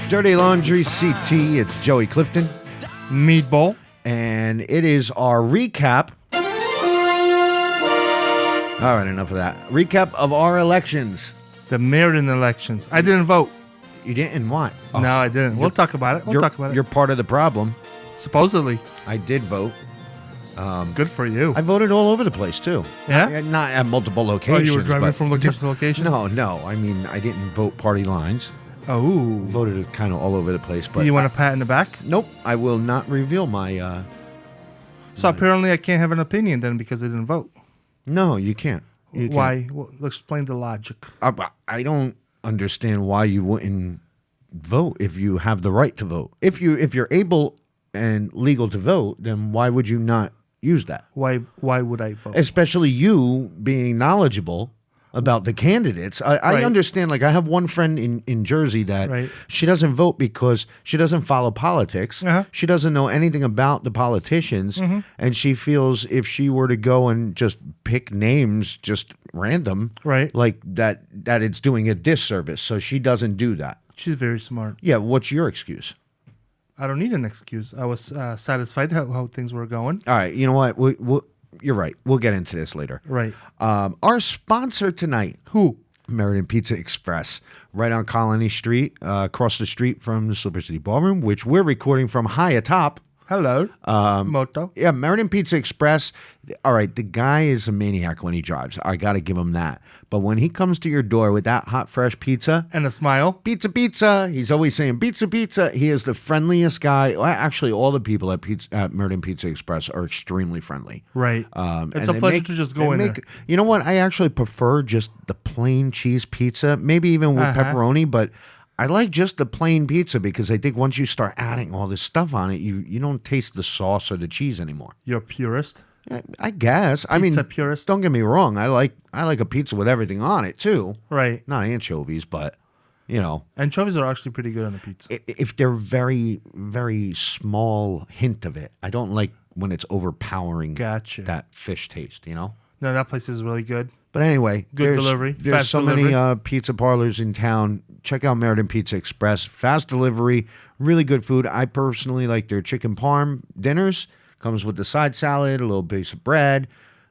Dirty Laundry CT. It's Joey Clifton. Meatball. And it is our recap. All right, enough of that. Recap of our elections. The Meriden elections. I didn't vote. You didn't want? Oh, no, I didn't. We'll talk about it. You're part of the problem. Supposedly. I did vote. Good for you. I voted all over the place, too. Yeah? Not at multiple locations. Oh, you were driving from location to location? No. I mean, I didn't vote party lines. Oh. Voted kind of all over the place. But you want a pat in the back? Nope. I will not reveal my... So apparently I can't have an opinion then because I didn't vote. No, you can't. Why? Well, explain the logic. I don't understand why you wouldn't vote if you have the right to vote. If you're able and legal to vote, then why would you not use that? Why would I vote? Especially you being knowledgeable about the candidates. I understand, like I have one friend in Jersey that she doesn't vote because she doesn't follow politics. Uh-huh. She doesn't know anything about the politicians. Mm-hmm. And she feels if she were to go and just pick names, just random, like that it's doing a disservice. So she doesn't do that. She's very smart. Yeah. What's your excuse? I don't need an excuse. I was satisfied how things were going. All right. You know what? You're right. We'll get into this later. Right. Our sponsor tonight. Who? Meriden Pizza Express. Right on Colony Street, across the street from the Silver City Ballroom, which we're recording from high atop. Hello. Moto. Yeah, Meriden Pizza Express. All right, the guy is a maniac when he drives. I got to give him that. But when he comes to your door with that hot, fresh pizza. And a smile. Pizza, pizza. He's always saying, pizza, pizza. He is the friendliest guy. Well, actually, all the people at Meriden Pizza Express are extremely friendly. Right. It's a pleasure to just go in there. You know what? I actually prefer just the plain cheese pizza, maybe even with pepperoni, but... I like just the plain pizza because I think once you start adding all this stuff on it, you don't taste the sauce or the cheese anymore. You're a purist? I guess. Pizza purist? Don't get me wrong. I like a pizza with everything on it too. Right. Not anchovies, but you know. Anchovies are actually pretty good on a pizza. If they're very, very small hint of it. I don't like when it's overpowering that fish taste, you know? No, that place is really good. But anyway, good delivery. There's fast so delivery. many pizza parlors in town. Check out Meriden Pizza Express. Fast delivery, really good food. I personally like their chicken parm dinners. Comes with the side salad, a little piece of bread.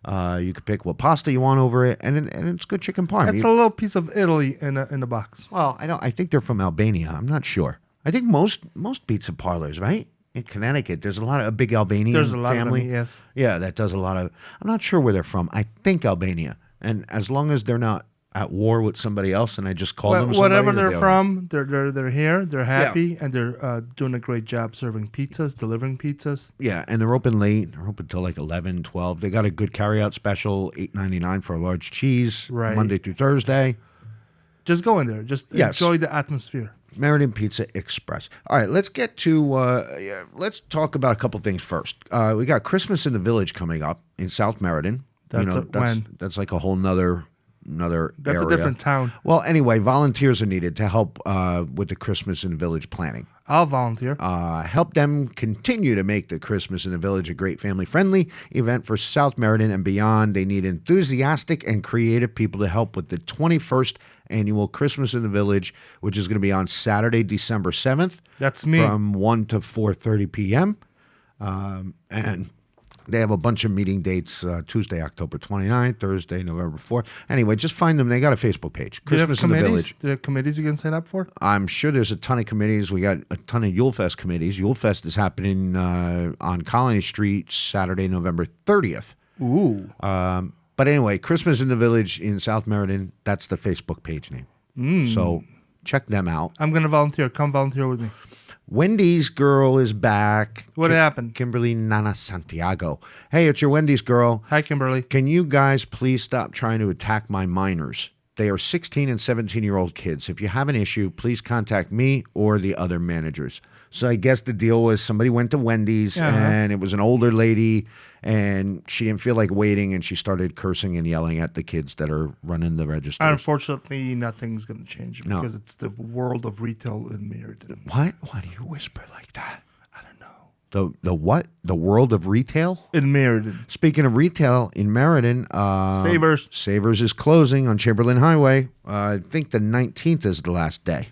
You can pick what pasta you want over it, and it's good chicken parm. It's a little piece of Italy in a box. Well, I think they're from Albania. I'm not sure. I think most pizza parlors, right? In Connecticut, there's a lot of a big Albanian family. There's a lot of them, yes. Yeah, that does a lot of. I'm not sure where they're from. I think Albania. And as long as they're not at war with somebody else, and I just call them somebody, whatever they're from, they're here, they're happy, and they're doing a great job serving pizzas, delivering pizzas. Yeah, and they're open late. They're open till like 11, 12. They got a good carryout special, $8.99 for a large cheese, Monday through Thursday. Just go in there. Just enjoy the atmosphere. Meriden Pizza Express. All right, let's get to, let's talk about a couple things first. We got Christmas in the Village coming up in South Meriden. That's like a whole nother That's area. A different town. Well, anyway, volunteers are needed to help with the Christmas in the Village planning. I'll volunteer. Help them continue to make the Christmas in the Village a great family-friendly event for South Meriden and beyond. They need enthusiastic and creative people to help with the 21st annual Christmas in the Village, which is going to be on Saturday, December 7th. That's me. From 1 to 4:30 p.m. And they have a bunch of meeting dates, Tuesday, October 29th, Thursday, November 4th. Anyway, just find them. They got a Facebook page, Christmas in the Village. Do they have committees you can sign up for? I'm sure there's a ton of committees. We got a ton of Yule Fest committees. Yule Fest is happening on Colony Street Saturday, November 30th. Ooh. But anyway, Christmas in the Village in South Meriden, that's the Facebook page name. So check them out. I'm going to volunteer. Come volunteer with me. Wendy's girl is back. What happened? Kimberly Nana Santiago. Hey, it's your Wendy's girl. Hi, Kimberly. Can you guys please stop trying to attack my minors? They are 16 and 17-year-old kids. If you have an issue, please contact me or the other managers. So I guess the deal was somebody went to Wendy's and it was an older lady and she didn't feel like waiting and she started cursing and yelling at the kids that are running the registers. Unfortunately, nothing's going to change because it's the world of retail in Meriden. What? Why do you whisper like that? I don't know. The what? The world of retail? In Meriden. Speaking of retail, in Meriden, Savers is closing on Chamberlain Highway. I think the 19th is the last day.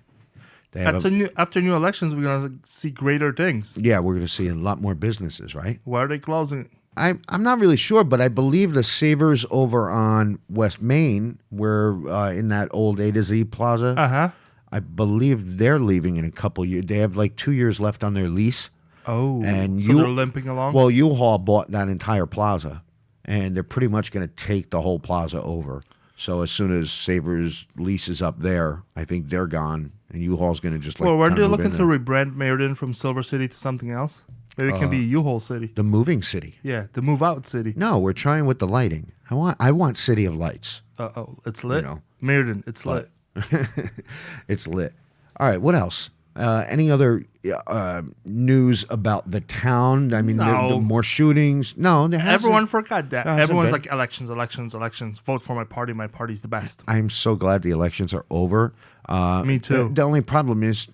After new elections, we're gonna see greater things. Yeah, we're going to see a lot more businesses, right? Why are they closing? I'm not really sure, but I believe the Savers over on West Main, where in that old A to Z Plaza, I believe they're leaving in a couple years. They have like 2 years left on their lease. Oh, and so they're limping along? Well, U-Haul bought that entire plaza, and they're pretty much going to take the whole plaza over. So as soon as Savers lease is up there, I think they're gone, and U-Haul's going to just like. Well, weren't they looking to rebrand Meriden from Silver City to something else? Maybe it can be U-Haul City. The moving city. Yeah, the move out city. No, we're trying with the lighting. I want City of Lights. It's lit. Meriden, it's lit. It's lit. All right, what else? Any other news about the town? I mean, the more shootings? No, there hasn't. Everyone forgot that. Everyone's like, elections. Vote for my party. My party's the best. I'm so glad the elections are over. Me too. The only problem is,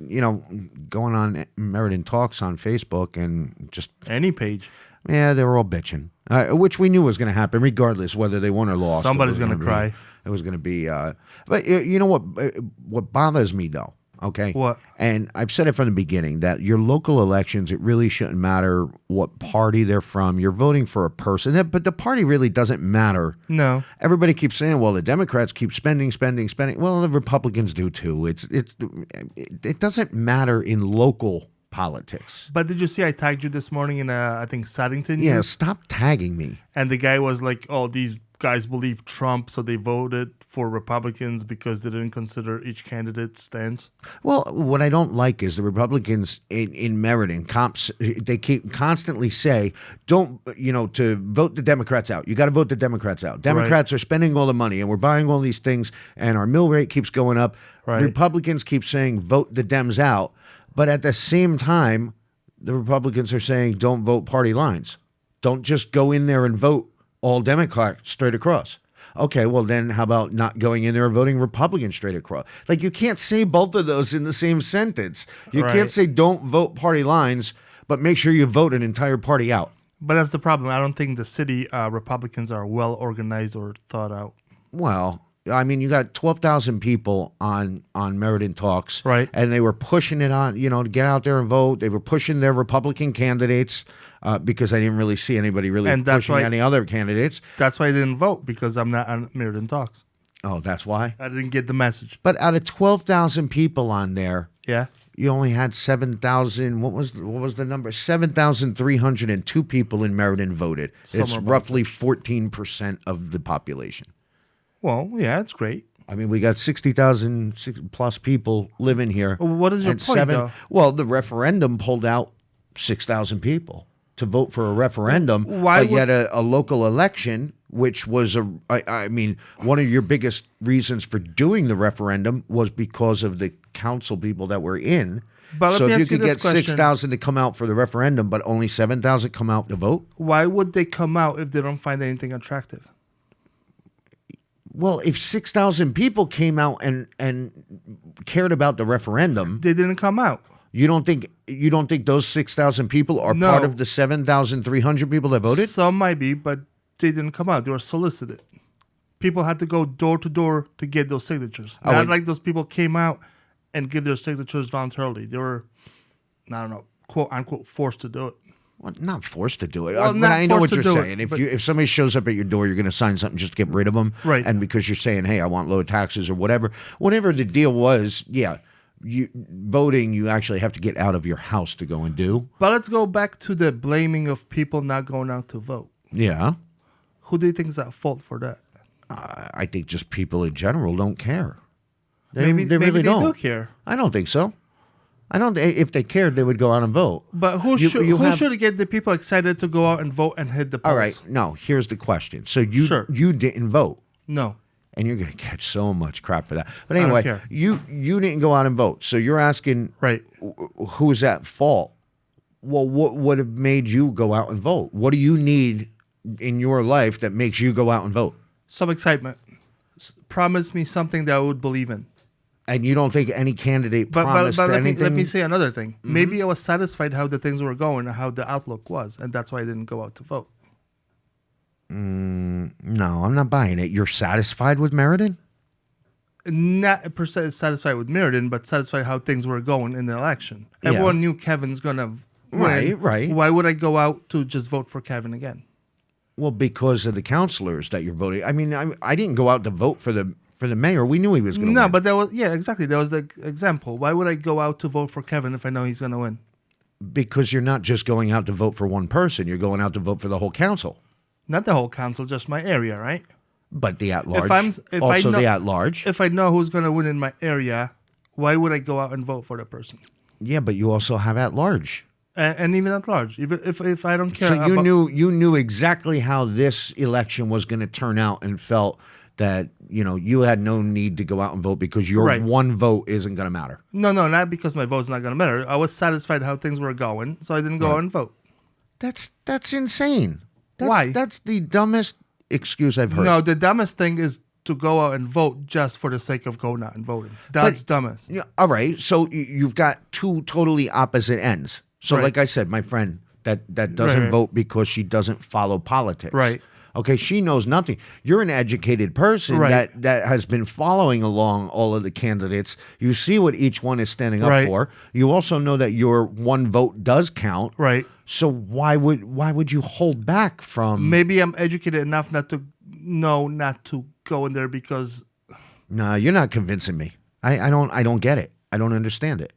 going on Meriden Talks on Facebook and just... Any page. Yeah, they were all bitching, which we knew was going to happen regardless whether they won or lost. Somebody's going to cry. It was going to be... but you know what bothers me, though? Okay. What? And I've said it from the beginning that your local elections, it really shouldn't matter what party they're from. You're voting for a person, but the party really doesn't matter. No. Everybody keeps saying, well, the Democrats keep spending. Well, the Republicans do too. It doesn't matter in local politics. But did you see I tagged you this morning in, I think, Saddington? Yeah, stop tagging me. And the guy was like, oh, these guys believe Trump, so they voted for Republicans because they didn't consider each candidate's stance. Well, what I don't like is the Republicans in Meriden, they keep constantly say, to vote the Democrats out. You got to vote the Democrats out. Democrats are spending all the money, and we're buying all these things, and our mill rate keeps going up. Right. Republicans keep saying, vote the Dems out. But at the same time, the Republicans are saying, don't vote party lines. Don't just go in there and vote all Democrat straight across. Okay, well then how about not going in there and voting Republican straight across? Like, you can't say both of those in the same sentence. You can't say don't vote party lines, but make sure you vote an entire party out. But that's the problem. I don't think the city Republicans are well organized or thought out. Well, I mean, you got 12,000 people on Meriden Talks. Right. And they were pushing it on, to get out there and vote. They were pushing their Republican candidates because I didn't really see anybody pushing any other candidates. That's why I didn't vote, because I'm not on Meriden Talks. Oh, that's why? I didn't get the message. But out of 12,000 people on there, you only had 7,000. What was the number? 7,302 people in Meriden voted. It's roughly 14% of the population. Well, yeah, it's great. I mean, we got 60,000 plus people living here. What is your point, though? Well, the referendum pulled out 6,000 people to vote for a referendum. But yet a local election, which was one of your biggest reasons for doing the referendum was because of the council people that were in. So if you could get 6,000 to come out for the referendum, but only 7,000 come out to vote? Why would they come out if they don't find anything attractive? Well, if 6,000 people came out and cared about the referendum, they didn't come out. You don't think those 6,000 people are part of the 7,300 people that voted? Some might be, but they didn't come out. They were solicited. People had to go door to door to get those signatures. Not like those people came out and give their signatures voluntarily. They were, I don't know, quote unquote, forced to do it. Well, not forced to do it. Well, I know what you're saying. If somebody shows up at your door, you're going to sign something just to get rid of them. Right. And because you're saying, hey, I want low taxes or whatever the deal was, voting, you actually have to get out of your house to go and do. But let's go back to the blaming of people not going out to vote. Yeah. Who do you think is at fault for that? I think just people in general don't care. Maybe they do care. I don't think so. If they cared, they would go out and vote. But who should get the people excited to go out and vote and hit the polls? All right. No, here's the question. So you didn't vote. No. And you're going to catch so much crap for that. But anyway, you didn't go out and vote. So you're asking, who's at fault? Well, what would have made you go out and vote? What do you need in your life that makes you go out and vote? Some excitement. Promise me something that I would believe in. And you don't think any candidate promised anything? Let me say another thing. Mm-hmm. Maybe I was satisfied how the things were going and how the outlook was, and that's why I didn't go out to vote. No, I'm not buying it. You're satisfied with Meriden? not per se satisfied with Meriden, but satisfied how things were going in the election. Everyone knew Kevin's going to win. Right. Why would I go out to just vote for Kevin again? Well, because of the counselors that you're voting. I mean, I didn't go out to vote for the mayor. We knew he was going to win. No, but that was, exactly. That was the example. Why would I go out to vote for Kevin if I know he's going to win? Because you're not just going out to vote for one person. You're going out to vote for the whole council. Not the whole council, just my area, right? But the at-large. The at-large. If I know who's going to win in my area, why would I go out and vote for the person? Yeah, but you also have at-large. And even at large, even if I don't care. So you knew exactly how this election was going to turn out and felt that you had no need to go out and vote because your one vote isn't going to matter. No, not because my vote's not going to matter. I was satisfied how things were going, so I didn't go out and vote. That's insane. Why? That's the dumbest excuse I've heard. No, the dumbest thing is to go out and vote just for the sake of going out and voting. That's dumbest. Yeah, all right, so you've got two totally opposite ends. So like I said, my friend that doesn't vote because she doesn't follow politics. Right. Okay, she knows nothing. You're an educated person that has been following along all of the candidates. You see what each one is standing up for. You also know that your one vote does count. Right. So why would you hold back from? Maybe I'm educated enough not to go in there because. No, you're not convincing me. I don't get it. I don't understand it.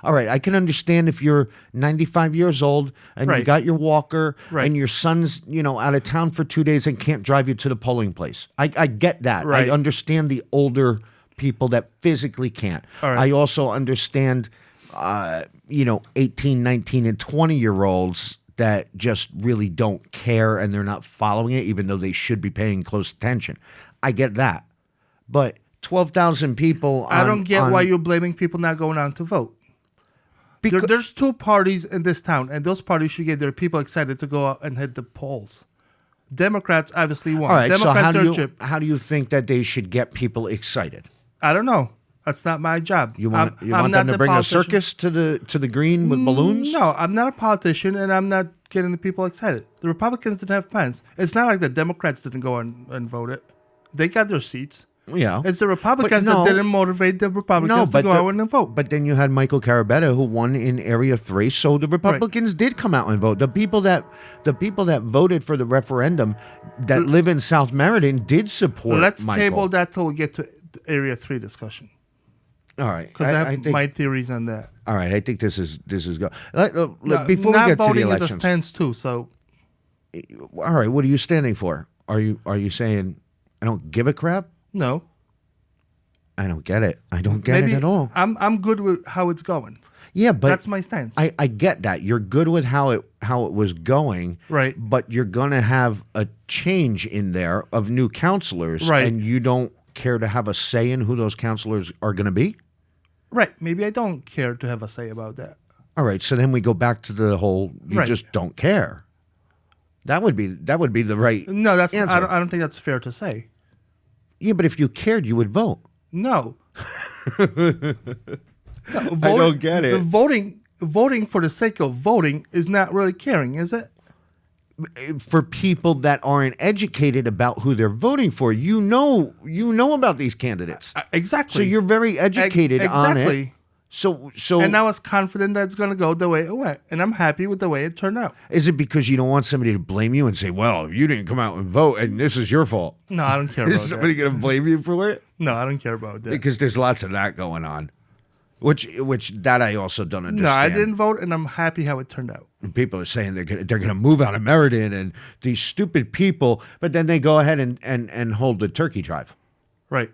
All right, I can understand if you're 95 years old and you got your walker and your son's, out of town for 2 days and can't drive you to the polling place. I get that. Right. I understand the older people that physically can't. I also understand, 18, 19, and 20-year-olds that just really don't care and they're not following it, even though they should be paying close attention. I get that. But 12,000 people I don't get why you're blaming people not going out to vote. There's two parties in this town, and those parties should get their people excited to go out and hit the polls. Democrats obviously won. All right, Democrats so how do you think that they should get people excited? I don't know. That's not my job. You want them to bring a circus to the green with balloons? No, I'm not a politician, and I'm not getting the people excited. The Republicans didn't have plans. It's not like the Democrats didn't go and vote it. They got their seats. Yeah. It's the Republicans that didn't motivate the Republicans to go out and vote. But then you had Michael Carabetta, who won in Area 3, so the Republicans did come out and vote. The people that voted for the referendum that live in South Meriden did support Let's Michael. Table that till we get to the Area 3 discussion. All right. Because I have my theories on that. All right. I think this is good. Before we get to the elections. Not voting is a stance too, so. All right. What are you standing for? Are you saying I don't give a crap? No. I don't get it. I don't get it at all. I'm good with how it's going. Yeah, but that's my stance. I get that. You're good with how it was going. Right. But you're gonna have a change in there of new counselors. Right. And you don't care to have a say in who those counselors are gonna be? Right. Maybe I don't care to have a say about that. All right. So then we go back to the whole you just don't care. That would be the right answer. I don't think that's fair to say. Yeah, but if you cared, you would vote. No. I don't get it. Voting for the sake of voting is not really caring, is it? For people that aren't educated about who they're voting for, you know about these candidates. Exactly. So you're very educated on it. So and I was confident that it's going to go the way it went, and I'm happy with the way it turned out. Is it because you don't want somebody to blame you and say, "Well, you didn't come out and vote, and this is your fault"? No, I don't care. Is somebody going to blame you for it? No, I don't care about that. Because there's lots of that going on, which that I also don't understand. No, I didn't vote, and I'm happy how it turned out. And people are saying they're gonna move out of Meriden, and these stupid people, but then they go ahead and hold the turkey drive. Right.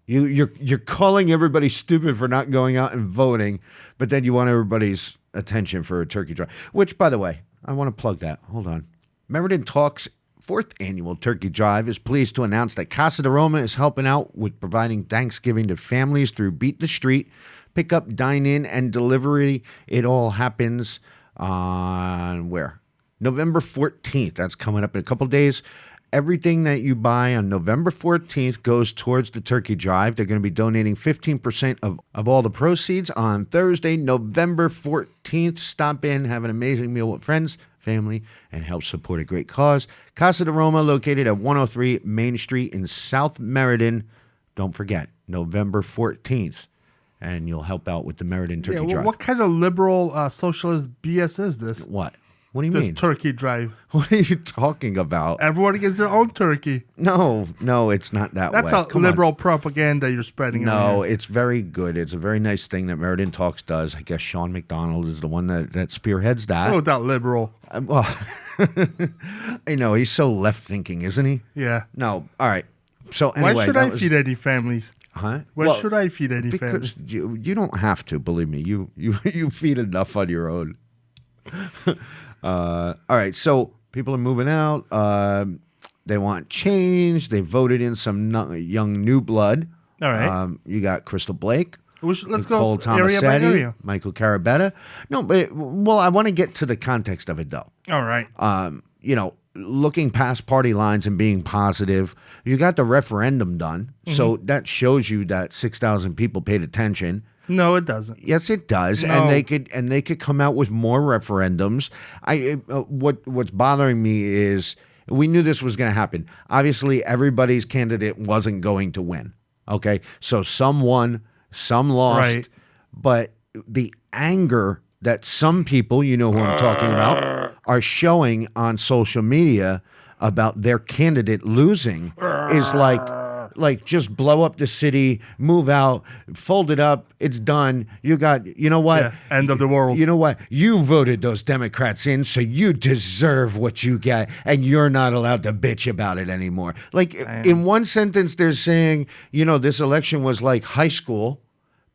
You're calling everybody stupid for not going out and voting, but then you want everybody's attention for a turkey drive. Which, by the way, I want to plug that. Hold on. Meriden Talks 4th annual turkey drive is pleased to announce that Casa de Roma is helping out with providing Thanksgiving to families through Beat the Street, pickup, dine-in, and delivery. It all happens on where? November 14th. That's coming up in a couple days. Everything that you buy on November 14th goes towards the turkey drive. They're going to be donating 15% of all the proceeds on Thursday, November 14th. Stop in, have an amazing meal with friends, family, and help support a great cause. Casa de Roma, located at 103 Main Street in South Meriden. Don't forget, November 14th. And you'll help out with the Meriden Turkey Drive. What kind of liberal socialist BS is this? What? What do you this mean? Turkey drive. What are you talking about? Everyone gets their own turkey. No, it's not that way. That's a liberal propaganda you're spreading. No, it's very good. It's a very nice thing that Meriden Talks does. I guess Sean McDonald is the one that spearheads that. Oh, that liberal. Well, I know, he's so left-thinking, isn't he? Yeah. No, all right. So anyway. Why should I feed any families? Huh? Why should I feed any families? Because you don't have to, believe me. You feed enough on your own. All right, so people are moving out. They want change. They voted in some young new blood. All right. You got Crystal Blake. Let's go area by area. Michael Carabetta. No, but I want to get to the context of it, though. All right. Looking past party lines and being positive, you got the referendum done. Mm-hmm. So that shows you that 6,000 people paid attention. No, it doesn't. Yes, it does. No. And they could come out with more referendums. What's bothering me is we knew this was going to happen. Obviously, everybody's candidate wasn't going to win. Okay, so some won, some lost. Right. But the anger that some people, you know who I'm talking about, are showing on social media about their candidate losing is like just blow up the city, move out, fold it up, it's done. You know what? Yeah, end of the world. You know what? You voted those Democrats in, so you deserve what you get, and you're not allowed to bitch about it anymore. Like, in one sentence, they're saying, this election was like high school.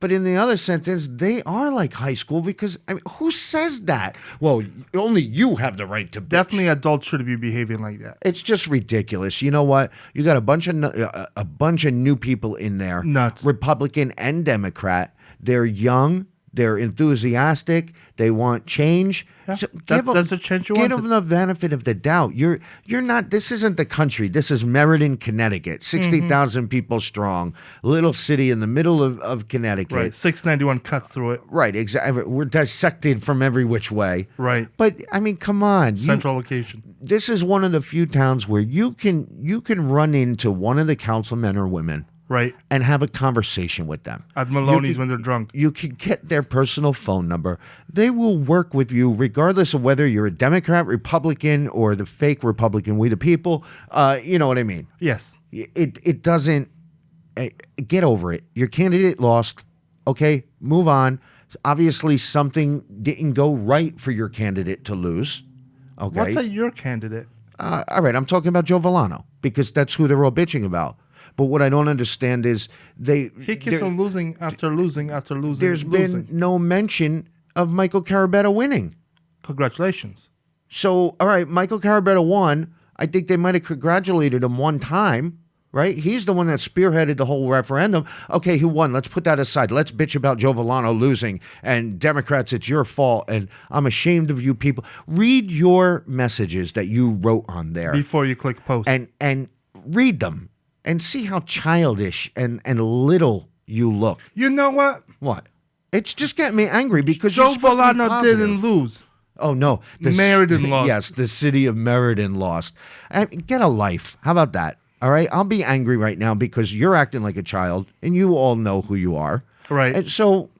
But in the other sentence, they are like high school because, who says that? Well, only you have the right to bitch. Definitely adults should be behaving like that. It's just ridiculous. You know what? You got a bunch of new people in there. Nuts. Republican and Democrat. They're young. They're enthusiastic. They want change. Yeah, so that's the change you want. Give them the benefit of the doubt. You're not. This isn't the country. This is Meriden, Connecticut. 60,000 people strong. Little city in the middle of Connecticut. Right. 691 cuts through it. Right. Exactly. We're dissected from every which way. Right. But come on. Central location. This is one of the few towns where you can run into one of the councilmen or women. Right. And have a conversation with them. At Maloney's when they're drunk. You can get their personal phone number. They will work with you regardless of whether you're a Democrat, Republican, or the fake Republican, We the People. You know what I mean? Yes. It doesn't... get over it. Your candidate lost. Okay, move on. Obviously, something didn't go right for your candidate to lose. Okay. What's your candidate? All right, I'm talking about Joe Villano because that's who they're all bitching about. But what I don't understand is he keeps on losing after losing after losing. There's been no mention of Michael Carabetta winning. Congratulations. So, all right, Michael Carabetta won. I think they might have congratulated him one time, right? He's the one that spearheaded the whole referendum. Okay, who won? Let's put that aside. Let's bitch about Joe Villano losing. And Democrats, it's your fault. And I'm ashamed of you people. Read your messages that you wrote on there. Before you click post. And read them. And see how childish and little you look. You know what? What? It's just getting me angry because Joe Villano didn't lose. Oh, no. Meriden lost. Yes, the city of Meriden lost. Get a life. How about that? All right? I'll be angry right now because you're acting like a child, and you all know who you are. Right. And so,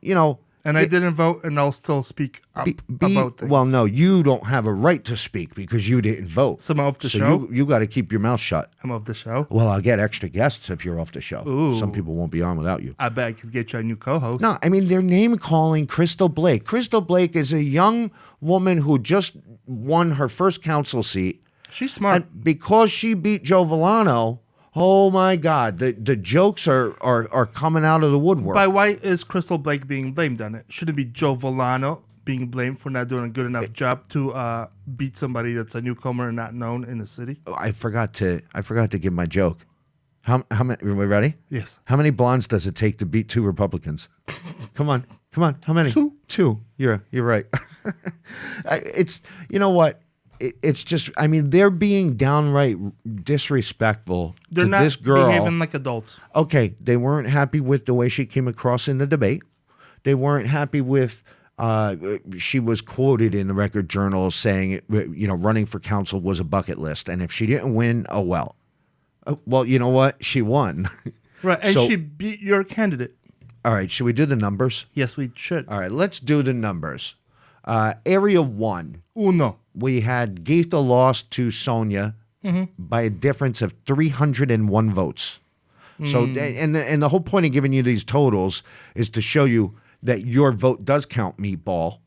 And I didn't vote, and I'll still speak about things. Well, no, you don't have a right to speak because you didn't vote. So I'm off the show? You got to keep your mouth shut. I'm off the show? Well, I'll get extra guests if you're off the show. Ooh. Some people won't be on without you. I bet I could get you a new co-host. No, they're name-calling Crystal Blake. Crystal Blake is a young woman who just won her first council seat. She's smart. And because she beat Joe Villano... Oh my God! The jokes are coming out of the woodwork. But why is Crystal Blake being blamed on it? Shouldn't it be Joe Villano being blamed for not doing a good enough job to beat somebody that's a newcomer and not known in the city? I forgot to give my joke. How many? Are we ready? Yes. How many blondes does it take to beat 2 Republicans? Come on. How many? 2. 2. You're right. It's what. It's just, they're being downright disrespectful to this girl. They're not behaving like adults. Okay, they weren't happy with the way she came across in the debate. They weren't happy with, she was quoted in the Record Journal saying, running for council was a bucket list. And if she didn't win, oh well. Well, you know what? She won. Right, and she beat your candidate. All right, should we do the numbers? Yes, we should. All right, let's do the numbers. Area 1. Uno. We had Geetha lost to Sonia by a difference of 301 votes. So, and the whole point of giving you these totals is to show you that your vote does count, Meatball.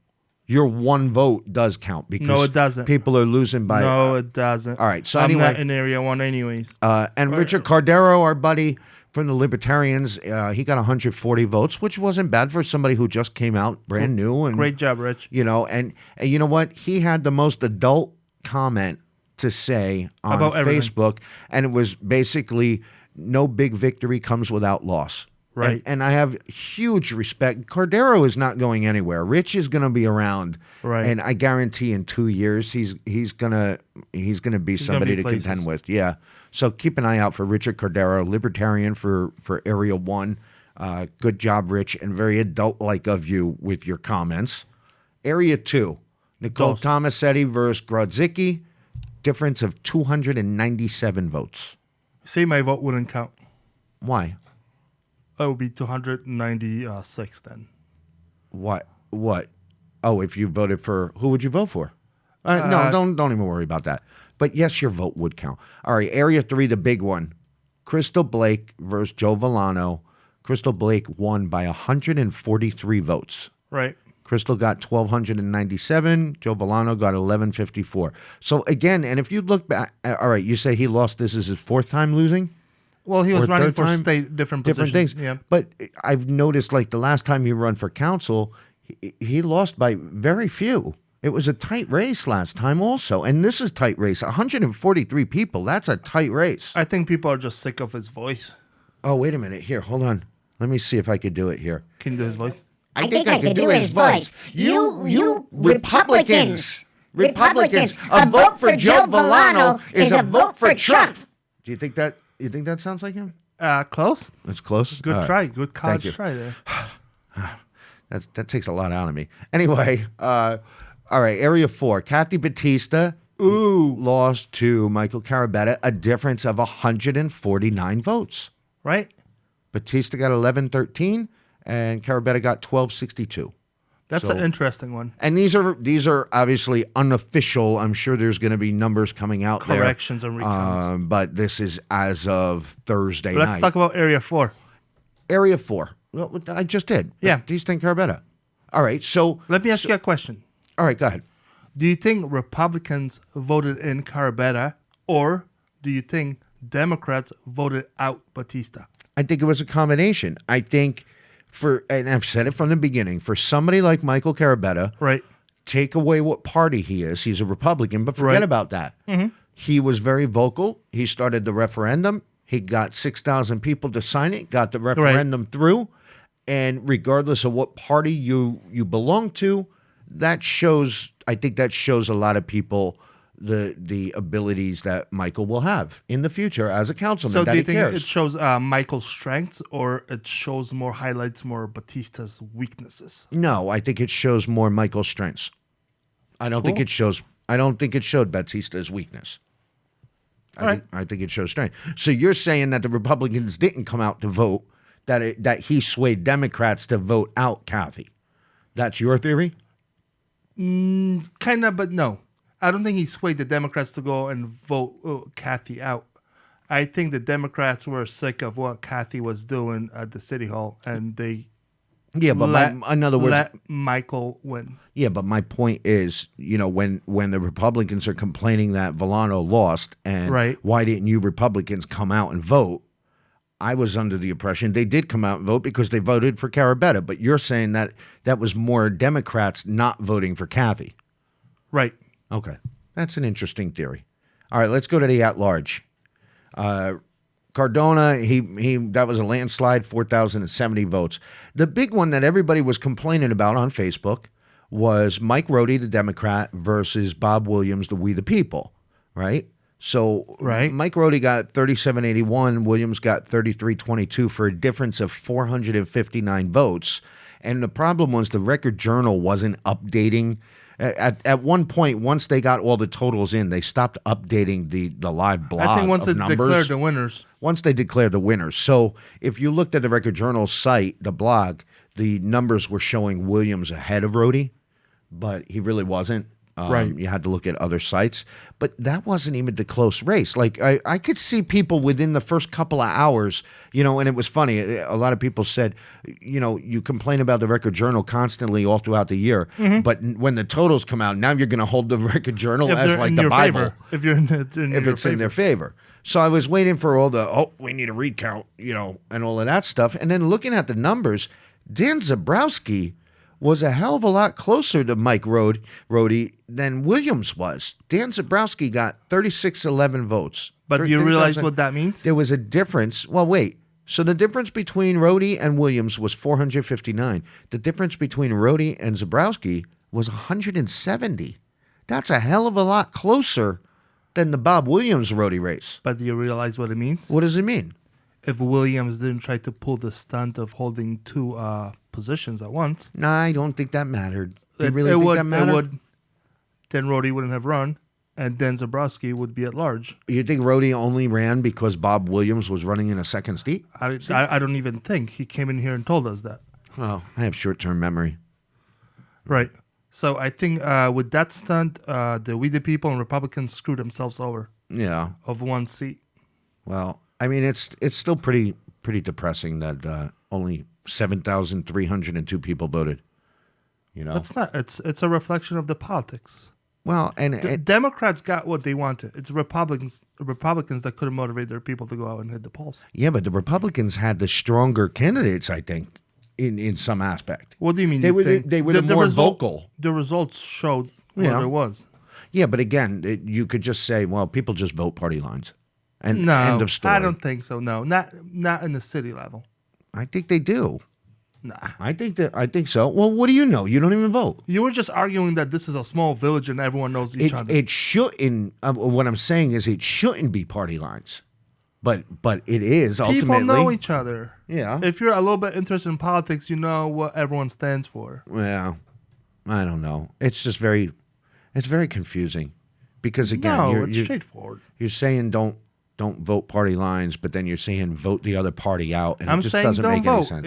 Your one vote does count because no, it doesn't. People are losing by. No, it doesn't. All right, so I'm anyway, not in Area 1 anyways. And Richard Cordero, our buddy from the Libertarians, he got 140 votes, which wasn't bad for somebody who just came out brand new. And great job, Rich. You know, and you know what? He had the most adult comment to say on about Facebook, and it was basically, no big victory comes without loss. Right. And I have huge respect. Cordero is not going anywhere. Rich is going to be around. Right. And I guarantee in 2 years he's gonna be somebody to contend with. Yeah. So keep an eye out for Richard Cordero, Libertarian for Area 1. Good job, Rich, and very adult-like of you with your comments. Area 2, Nicole Tomasetti versus Grodzicki. Difference of 297 votes. See, my vote wouldn't count. Why? It would be 296 then. What? Oh, if you voted for, who would you vote for? No, don't even worry about that. But yes, your vote would count. All right, Area 3, the big one. Crystal Blake versus Joe Villano. Crystal Blake won by 143 votes. Right. Crystal got 1,297. Joe Villano got 1,154. So again, and if you look back, all right, you say he lost. This is his fourth time losing. Well, he was running for different things. Yeah. But I've noticed, like the last time he ran for council, he lost by very few. It was a tight race last time also, and this is tight race. 143 people. That's a tight race. I think people are just sick of his voice. Oh, wait a minute. Here, hold on. Let me see if I could do it here. Can you do his voice? I think I can do his voice. You Republicans. A vote for Joe Villano is a vote for Trump. Do you think that? You think that sounds like him? Close. That's close. Good try. Good college try there. That takes a lot out of me. Anyway, all right. Area 4. Kathy Batista lost to Michael Carabetta, a difference of 149 votes. Right. Batista got 1113, and Carabetta got 1262. That's an interesting one. And these are obviously unofficial. I'm sure there's going to be numbers coming out Corrections and recounts. But this is as of Thursday night. Let's talk about Area 4. Area 4. Well, I just did. Yeah. Batista and Carabetta. All right, so... Let me ask you a question. All right, go ahead. Do you think Republicans voted in Carabetta, or do you think Democrats voted out Batista? I think it was a combination. I think... and I've said it from the beginning, for somebody like Michael Carabetta, right, take away what party he is. He's a Republican, but forget about that. Mm-hmm. He was very vocal. He started the referendum. He got 6,000 people to sign it, got the referendum through. And regardless of what party you belong to, that shows, I think that shows a lot of people the abilities that Michael will have in the future as a councilman. So do you think it shows Michael's strengths, or it shows highlights more Batista's weaknesses? No, I think it shows more Michael's strengths. I don't think it showed Batista's weakness. I think it shows strength. So you're saying that the Republicans didn't come out to vote, that he swayed Democrats to vote out Kathy. That's your theory? Kind of, but no. I don't think he swayed the Democrats to go and vote Kathy out. I think the Democrats were sick of what Kathy was doing at the city hall, and they in other words, let Michael win. Yeah, but my point is, when the Republicans are complaining that Villano lost, and why didn't you Republicans come out and vote? I was under the impression they did come out and vote because they voted for Carabetta, but you're saying that was more Democrats not voting for Kathy. Right. Okay. That's an interesting theory. All right, let's go to the at-large. Cardona, he that was a landslide, 4,070 votes. The big one that everybody was complaining about on Facebook was Mike Rohde, the Democrat, versus Bob Williams, the We the People, right? So Mike Rohde got 3,781, Williams got 3,322 for a difference of 459 votes. And the problem was the Record Journal wasn't updating. At one point, once they got all the totals in, they stopped updating the live blog. I think once they numbers. declared the winners. Once they declared the winners. So if you looked at the Record Journal site, the blog, the numbers were showing Williams ahead of Rhodey, but he really wasn't. Right. You had to look at other sites. But that wasn't even the close race. Like, I could see people within the first couple of hours, and it was funny. A lot of people said, you complain about the Record Journal constantly all throughout the year, but when the totals come out, now you're going to hold the Record Journal as like the Bible. Favor. If you're in their favor. So I was waiting for all we need a recount, and all of that stuff. And then looking at the numbers, Dan Zabrowski was a hell of a lot closer to Mike Rhodey than Williams was. Dan Zabrowski got 3611 votes. But do you realize what that means? There was a difference. Well, wait. So the difference between Rhodey and Williams was 459. The difference between Rhodey and Zabrowski was 170. That's a hell of a lot closer than the Bob Williams-Rhodey race. But do you realize what it means? What does it mean? If Williams didn't try to pull the stunt of holding two positions at once. No, I don't think that mattered. You really think that mattered? Then Rhodey wouldn't have run, and then Zabrowski would be at large. You think Rhodey only ran because Bob Williams was running in a second seat? I don't even think. He came in here and told us that. Oh, I have short-term memory. Right. So I think with that stunt, We the People and Republicans screwed themselves over. Yeah. Of one seat. Well, I mean, it's still pretty depressing that only 7,302 people voted. It's not. It's a reflection of the politics. Well, and the Democrats got what they wanted. It's Republicans that couldn't motivate their people to go out and hit the polls. Yeah, but the Republicans had the stronger candidates, I think, in some aspect. What do you mean? They were the more vocal. The results showed what there was. Yeah, but again, you could just say, well, people just vote party lines. And no, end of story. I don't think so. No, not in the city level. I think they do. Nah. I think so. Well, what do you know? You don't even vote. You were just arguing that this is a small village and everyone knows each other. It shouldn't. What I'm saying is it shouldn't be party lines, but it is ultimately. People know each other. Yeah. If you're a little bit interested in politics, you know what everyone stands for. Well, I don't know. It's just very confusing because again, it's straightforward. You're saying don't vote party lines, but then you're saying vote the other party out, and it just doesn't make any sense.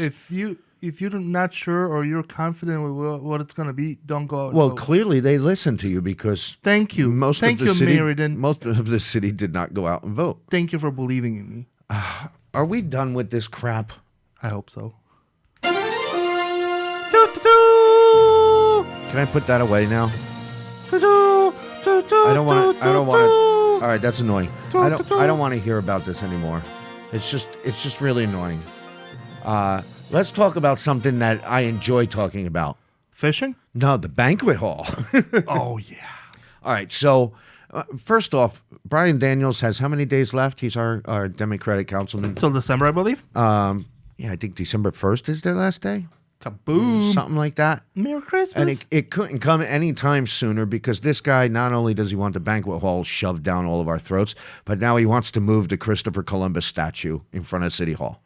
If you're not sure or you're confident with what it's going to be, don't go out. Well, and vote. clearly they listened to you because thank you. Most of the city did not go out and vote. Thank you for believing in me. Are we done with this crap? I hope so. Can I put that away now? I don't want to. All right, that's annoying. I don't want to hear about this anymore. It's just really annoying. Let's talk about something that I enjoy talking about. Fishing? No, the banquet hall. Oh, yeah. All right, so first off, Brian Daniels has how many days left? He's our Democratic councilman. Till December, I believe. Yeah, I think December 1st is their last day. Kaboom. Something like that. Merry Christmas. And it couldn't come any time sooner because this guy, not only does he want the banquet hall shoved down all of our throats, but now he wants to move the Christopher Columbus statue in front of City Hall.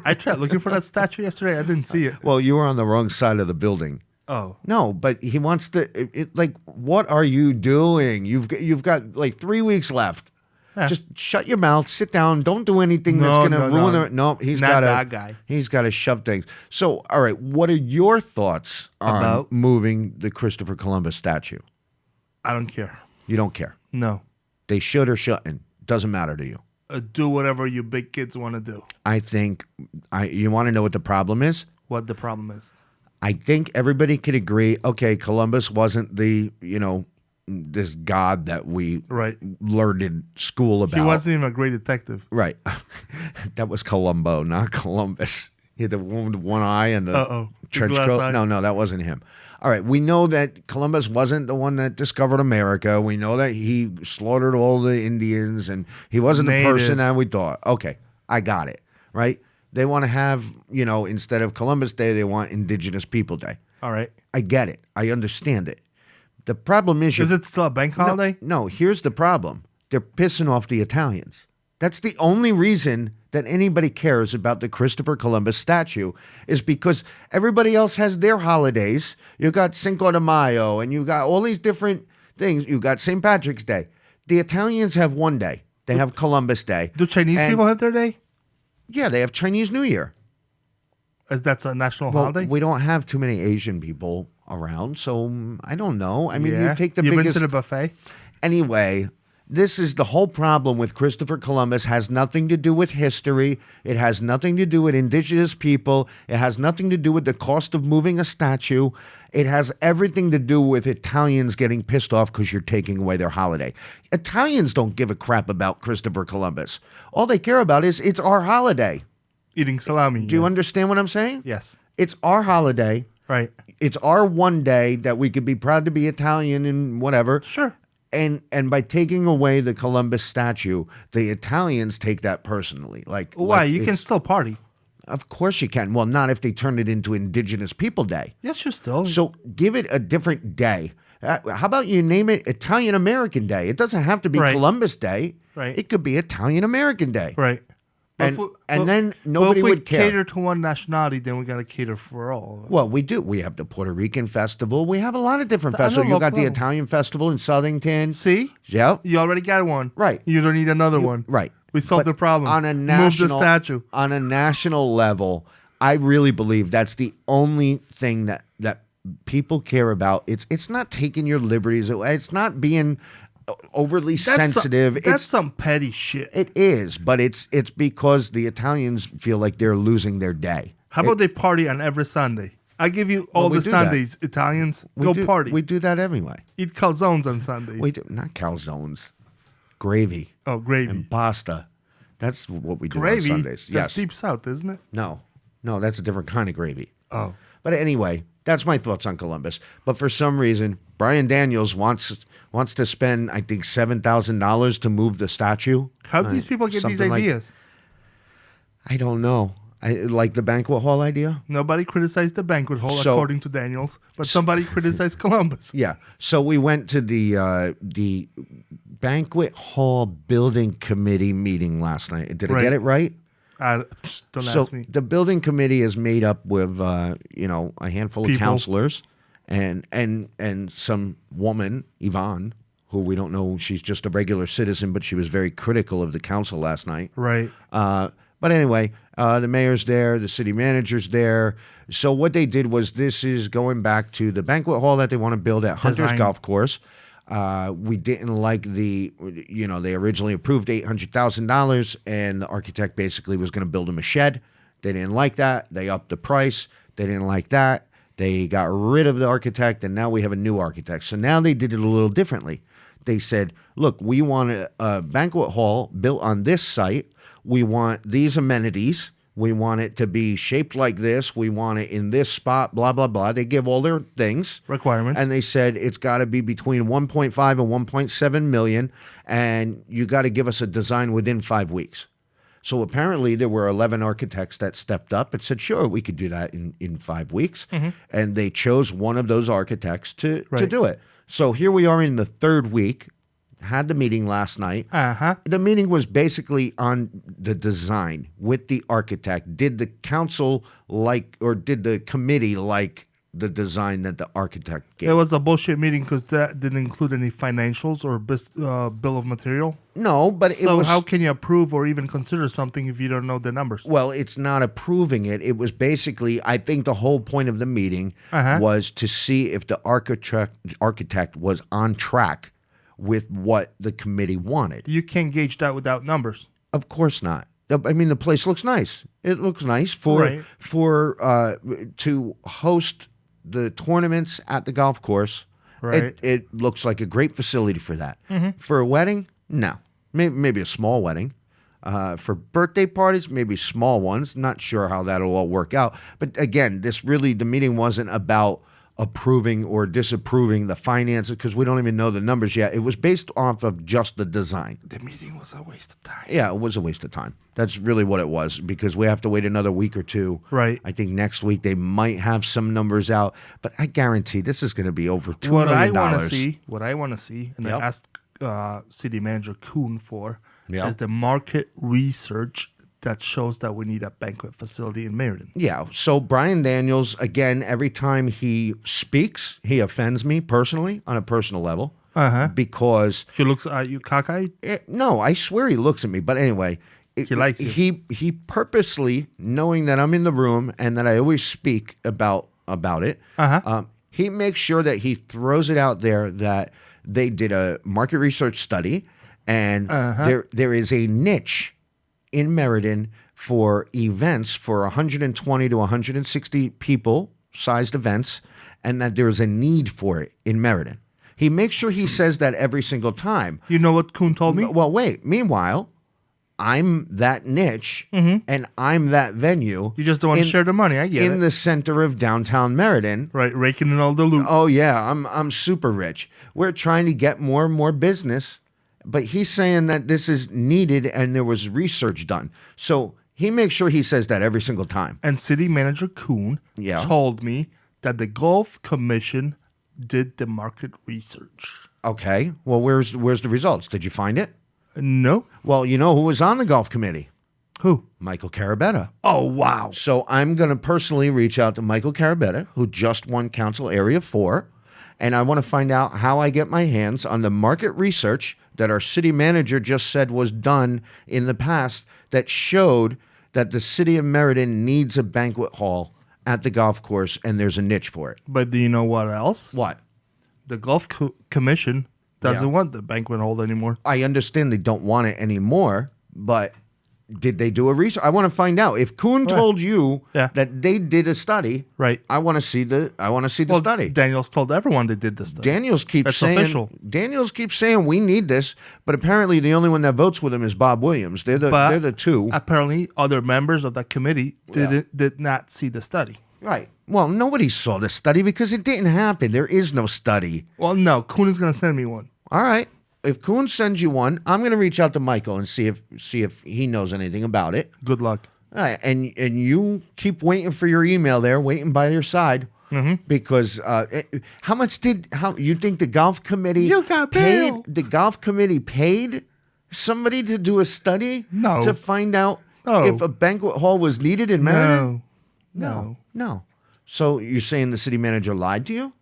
I tried looking for that statue yesterday. I didn't see it. Well, you were on the wrong side of the building. Oh. No, but he wants to, like, what are you doing? You've got like 3 weeks left. Yeah. Just shut your mouth, sit down, don't do anything that's going to ruin it. No, he's got to shove things. So, all right, what are your thoughts on moving the Christopher Columbus statue? I don't care. You don't care? No. They should or shouldn't. Doesn't matter to you. Do whatever you big kids want to do. I think, you want to know what the problem is? What the problem is? I think everybody could agree, okay, Columbus wasn't the, this god that we learned in school about. He wasn't even a great detective. Right. That was Columbo, not Columbus. He had the one with one eye and the trench coat. No, that wasn't him. All right, we know that Columbus wasn't the one that discovered America. We know that he slaughtered all the Indians, and he wasn't the person that we thought. Okay, I got it, right? They want to have, instead of Columbus Day, they want Indigenous People Day. All right. I get it. I understand it. The problem is... Is it still a bank holiday? No, here's the problem. They're pissing off the Italians. That's the only reason that anybody cares about the Christopher Columbus statue is because everybody else has their holidays. You got Cinco de Mayo and you got all these different things. You got St. Patrick's Day. The Italians have one day. They have Columbus Day. Do Chinese people have their day? Yeah, they have Chinese New Year. That's a national holiday? We don't have too many Asian people around, so I don't know. I mean, you take the biggest... You've been to the buffet? Anyway, this is the whole problem with Christopher Columbus. Has nothing to do with history. It has nothing to do with indigenous people. It has nothing to do with the cost of moving a statue. It has everything to do with Italians getting pissed off because you're taking away their holiday. Italians don't give a crap about Christopher Columbus. All they care about is it's our holiday. Eating salami. Do you understand what I'm saying? Yes. It's our holiday. Right. It's our one day that we could be proud to be Italian and whatever. Sure. And by taking away the Columbus statue, the Italians take that personally. Why? You can still party. Of course you can. Well, not if they turn it into Indigenous People Day. Yes, you still. So give it a different day. How about you name it Italian American Day? It doesn't have to be Columbus Day. Right. It could be Italian American Day. Right. And then nobody would care. If we cater to one nationality, then we got to cater for all. Well, we do. We have the Puerto Rican festival. We have a lot of different festivals. You got the Italian festival in Southington. See? Yep. You already got one. Right. You don't need another one. Right. We solved the problem. Move the statue. On a national level, I really believe that's the only thing that people care about. It's not taking your liberties away. It's not being overly sensitive. That's some petty shit. It is, but it's because the Italians feel like they're losing their day. How about they party on every Sunday? I give you all the Sundays, that. Italians. Go party. We do that anyway. Eat calzones on Sundays. We do not calzones. Gravy. Oh, gravy. And pasta. That's what we do gravy? on Sundays. That's deep south, isn't it? No, that's a different kind of gravy. Oh. But anyway, that's my thoughts on Columbus. But for some reason, Brian Daniels wants to spend, I think, $7,000 to move the statue. How do these people get these ideas? I don't know. Like the banquet hall idea? Nobody criticized the banquet hall, according to Daniels, but somebody criticized Columbus. Yeah. So we went to the banquet hall building committee meeting last night. Did I get it right? Don't ask me. The building committee is made up with a handful of counselors and some woman, Yvonne, who we don't know. She's just a regular citizen, but she was very critical of the council last night. Right. But anyway, the mayor's there, the city manager's there. So what they did was, this is going back to the banquet hall that they want to build at Hunter's Golf Course. We didn't like they originally approved $800,000, and the architect basically was going to build them a shed. They didn't like that. They upped the price. They didn't like that. They got rid of the architect, and now we have a new architect. So now they did it a little differently. They said, look, we want a banquet hall built on this site. We want these amenities. We want it to be shaped like this. We want it in this spot, blah, blah, blah. They give all their things. Requirements. And they said it's got to be between 1.5 and 1.7 million, and you got to give us a design within 5 weeks. So apparently there were 11 architects that stepped up and said, sure, we could do that in 5 weeks. Mm-hmm. And they chose one of those architects to do it. So here we are in the third week. Had the meeting last night. Uh-huh. The meeting was basically on the design with the architect. Did the council did the committee like the design that the architect gave? It was a bullshit meeting because that didn't include any financials or bill of material. No, but it was... So how can you approve or even consider something if you don't know the numbers? Well, it's not approving it. It was basically, I think the whole point of the meeting was to see if the architect was on track with what the committee wanted. You can't gauge that without numbers. Of course not. I mean, the place looks nice. It looks nice to host the tournaments at the golf course. Right. It looks like a great facility for that. Mm-hmm. For a wedding, no. Maybe a small wedding. For birthday parties, maybe small ones. Not sure how that'll all work out. But again, the meeting wasn't about approving or disapproving the finances, because we don't even know the numbers yet. It was based off of just the design. The meeting was a waste of time. Yeah, it was a waste of time. That's really what it was, because we have to wait another week or two. Right. I think next week they might have some numbers out, but I guarantee this is going to be over $2 million. What I want to see, and I asked City Manager Kuhn for, is the market research that shows that we need a banquet facility in Meriden. Yeah. So Brian Daniels, again, every time he speaks, he offends me personally on a personal level. Because he looks at you cockeyed. No, I swear he looks at me. But anyway, he likes you. He purposely, knowing that I'm in the room and that I always speak about it, he makes sure that he throws it out there that they did a market research study, and there is a niche in Meriden for events for 120 to 160 people sized events, and that there is a need for it in Meriden. He makes sure he says that every single time. You know what Kuhn told me? Well, wait. Meanwhile, I'm that niche and I'm that venue. You just don't want to share the money. I get it. In the center of downtown Meriden. Right, raking in all the loot. Oh, yeah. I'm super rich. We're trying to get more and more business, but he's saying that this is needed and there was research done. So he makes sure he says that every single time. And City Manager Kuhn told me that the Golf Commission did the market research. Okay. Well, where's the results? Did you find it? No. Well, you know who was on the golf committee? Who? Michael Carabetta. Oh, wow. So I'm going to personally reach out to Michael Carabetta, who just won Council Area 4, and I want to find out how I get my hands on the market research that our city manager just said was done in the past that showed that the city of Meriden needs a banquet hall at the golf course, and there's a niche for it. But do you know what else? What? The Golf Commission doesn't want the banquet hall anymore. I understand they don't want it anymore, but did they do a research? I want to find out. If Kuhn told you that they did a study, I want to see the study. Daniels told everyone they did the study. Daniels keeps saying we need this, but apparently the only one that votes with him is Bob Williams. They're the two. Apparently other members of that committee did not see the study. Right. Well, nobody saw the study because it didn't happen. There is no study. Well, no. Kuhn is going to send me one. All right. If Kuhn sends you one, I'm going to reach out to Michael and see if he knows anything about it. Good luck. All right. And you keep waiting for your email there, waiting by your side. Because how you think the golf committee paid? The golf committee paid somebody to do a study to find out if a banquet hall was needed in Meriden? No. So you're saying the city manager lied to you?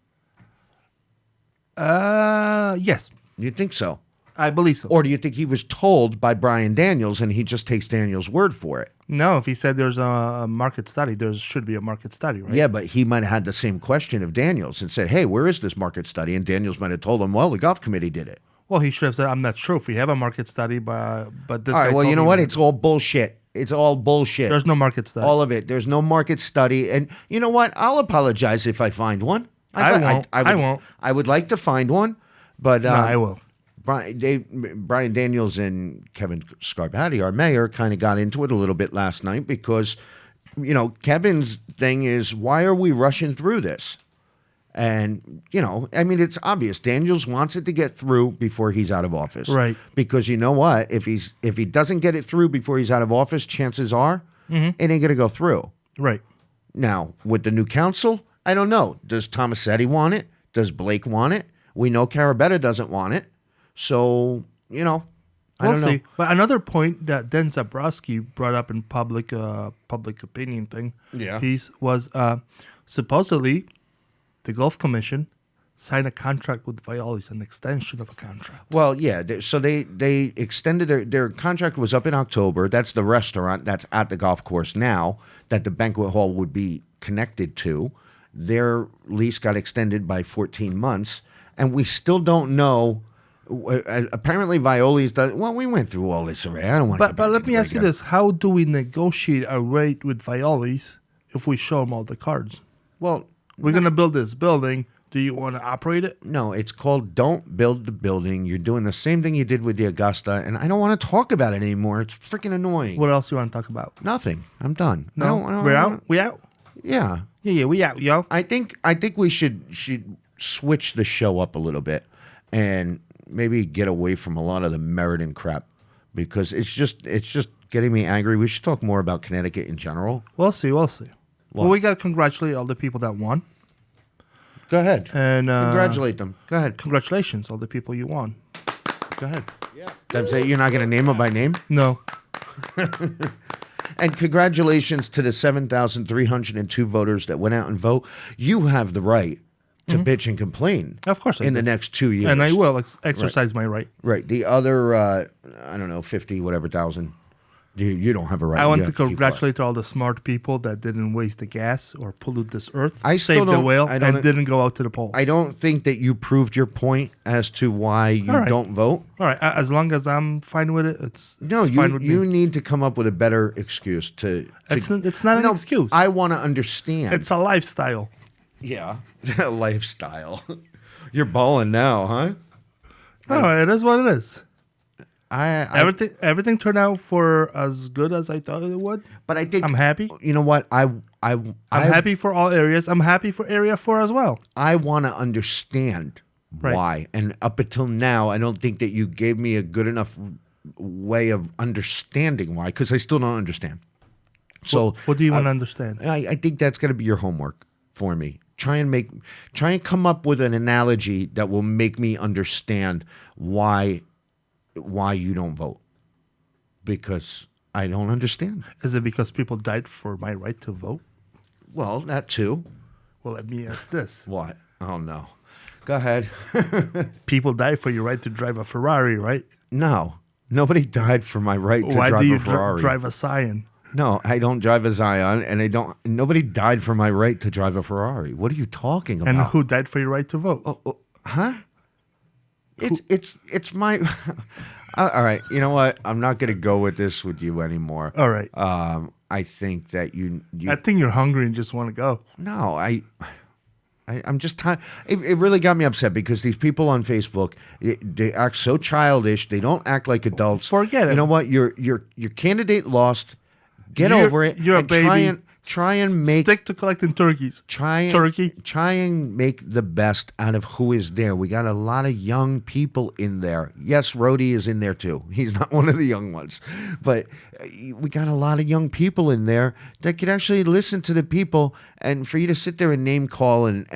Yes. You think so? I believe so. Or do you think he was told by Brian Daniels and he just takes Daniels' word for it? No, if he said there's a market study, there should be a market study, right? Yeah, but he might have had the same question of Daniels and said, hey, where is this market study? And Daniels might have told him, well, the golf committee did it. Well, he should have said, I'm not sure if we have a market study, but this All right, guy well, you know me what? It's all bullshit. It's all bullshit. There's no market study. All of it. There's no market study. And you know what? I'll apologize if I find one. I won't. I would like to find one, but no, I will. Brian Daniels and Kevin Scarpati, our mayor, kind of got into it a little bit last night because, you know, Kevin's thing is, why are we rushing through this? And, you know, I mean, it's obvious. Daniels wants it to get through before he's out of office. Right. Because you know what? If he doesn't get it through before he's out of office, chances are it ain't going to go through. Right. Now, with the new council, I don't know. Does Tomasetti want it? Does Blake want it? We know Carabetta doesn't want it. So, you know, I don't know. But another point that Den Zabrowski brought up in public opinion thing piece was supposedly the Golf Commission signed a contract with Violis, an extension of a contract. Well, yeah. So they extended their contract was up in October. That's the restaurant that's at the golf course now that the banquet hall would be connected to. Their lease got extended by 14 months, and we still don't know. Apparently, Violi's does. Well, we went through all this already. I don't want to. But let me ask you this: how do we negotiate a rate with Violi's if we show them all the cards? Well, we're going to build this building. Do you want to operate it? No, it's called Don't Build the Building. You're doing the same thing you did with the Augusta, and I don't want to talk about it anymore. It's freaking annoying. What else do you want to talk about? Nothing. I'm done. No, we're out. We out. Yeah. Yeah, we out, yo. I think we should switch the show up a little bit and maybe get away from a lot of the Meriden crap because it's just getting me angry. We should talk more about Connecticut in general. We'll see. Well, we got to congratulate all the people that won. Go ahead. And congratulate them. Go ahead. Congratulations, all the people you won. Go ahead. Yeah. That's it. You're not going to name them by name? No. And congratulations to the 7,302 voters that went out and vote. You have the right to bitch and complain. Of course I in do. the next 2 years. And I will exercise my right. Right. The other, I don't know, 50, whatever thousand, you don't have a right. I want to congratulate all the smart people that didn't waste the gas or pollute this earth, I saved the whale, and didn't go out to the polls. I don't think that you proved your point as to why you don't vote. All right. As long as I'm fine with it, it's fine with me. You need to come up with a better excuse to it's not an excuse. I want to understand. It's a lifestyle. Yeah. Lifestyle. You're balling now, huh? No, it is what it is. Everything turned out for as good as I thought it would. But I think I'm happy. You know what? I'm happy for all areas. I'm happy for Area 4 as well. I want to understand why. And up until now, I don't think that you gave me a good enough way of understanding why, because I still don't understand. So what do you want to understand? I think that's going to be your homework for me. Try and come up with an analogy that will make me understand why you don't vote, because I don't understand. Is it because people died for my right to vote? Well, that too. Well, let me ask this. What? Oh, no. Go ahead. People died for your right to drive a Ferrari, right? No. Nobody died for my right to drive a Ferrari. Why do you drive a Scion? No, I don't drive a Zion, and nobody died for my right to drive a Ferrari. What are you talking about? And who died for your right to vote? Huh? It's my. All right, you know what? I'm not going to go with this with you anymore. All right. I think that you. I think you're hungry and just want to go. No, I'm just tired. It really got me upset because these people on Facebook, they act so childish. They don't act like adults. Forget it. You know what? Your candidate lost. Get over it. You're a baby. Try and make stick to collecting turkeys. Try and make the best out of who is there. We got a lot of young people in there. Yes, Rhodey is in there too. He's not one of the young ones, but we got a lot of young people in there that could actually listen to the people. And for you to sit there and name call and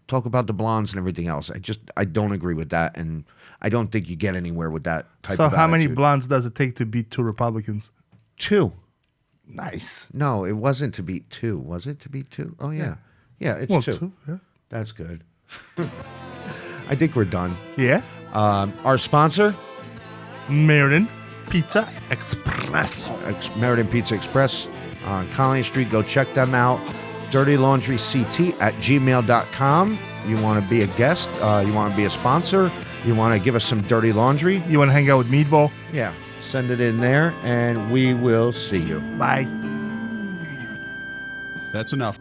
talk about the blondes and everything else, I don't agree with that, and I don't think you get anywhere with that type of attitude. So how many blondes does it take to beat 2 Republicans? 2. Nice. No, it wasn't to beat 2. Was it to beat 2? Oh, yeah. Yeah, it's 2. Yeah. That's good. I think we're done. Yeah. Our sponsor? Meriden Pizza Express. Meriden Pizza Express on Colony Street. Go check them out. dirtylaundryct@gmail.com. You want to be a guest? You want to be a sponsor? You want to give us some dirty laundry? You want to hang out with Meatball? Yeah. Send it in there, and we will see you. Bye. That's enough.